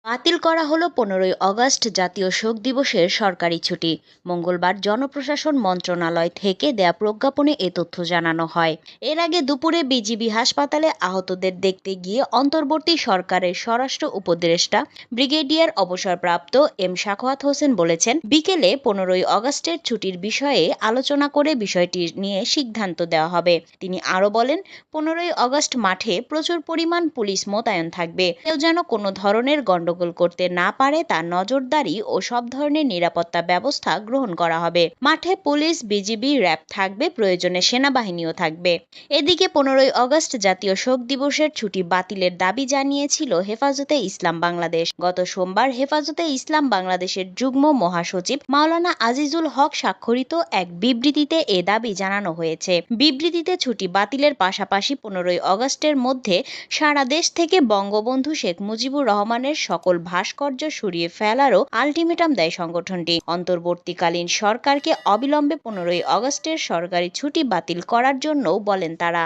বাতিল করা হলো 15ই অগস্ট জাতীয় শোক দিবসের সরকারি ছুটি। মঙ্গলবার জনপ্রশাসন মন্ত্রণালয় থেকে দেয়া প্রজ্ঞাপনে এ তথ্য জানানো হয়। এর আগে দুপুরে বিজিবি হাসপাতালে আহতদের দেখতে গিয়ে অন্তর্বর্তী সরকারের স্বরাষ্ট্র উপদেষ্টা ব্রিগেডিয়ার অবসরপ্রাপ্ত এম সাখাওয়াত হোসেন বলেছেন, বিকেলে 15ই অগস্টের ছুটির বিষয়ে আলোচনা করে বিষয়টি নিয়ে সিদ্ধান্ত দেওয়া হবে। তিনি আরও বলেন, 15ই অগস্ট মাঠে প্রচুর পরিমাণ পুলিশ মোতায়েন থাকবে। কেউ যেন কোনো ধরনের গণ্ডগোল করতে না পারে তার নজরদারি ও সব ধরনের নিরাপত্তা ব্যবস্থা গ্রহণ করা হবে। মাঠে পুলিশ, বিজিবি, র্যাব থাকবে, প্রয়োজনে সেনাবাহিনীও থাকবে। এদিকে 15ই অগস্ট জাতীয় শোক দিবসের ছুটি বাতিলের দাবি জানিয়েছিল হেফাজতে ইসলাম বাংলাদেশ। গত সোমবার হেফাজতে ইসলাম বাংলাদেশের যুগ্ম মহাসচিব মাওলানা আজিজুল হক স্বাক্ষরিত এক বিবৃতিতে এ দাবি জানানো হয়েছে। বিবৃতিতে ছুটি বাতিলের পাশাপাশি 15ই অগস্টের মধ্যে সারা দেশ থেকে বঙ্গবন্ধু শেখ মুজিবুর রহমানের সকল ভাস্কর্য সরিয়ে ফেলারও আলটিমেটাম দেয় সংগঠনটি। অন্তর্বর্তীকালীন সরকারকে অবিলম্বে 15ই অগস্টের সরকারি ছুটি বাতিল করার জন্যও বলেন তারা।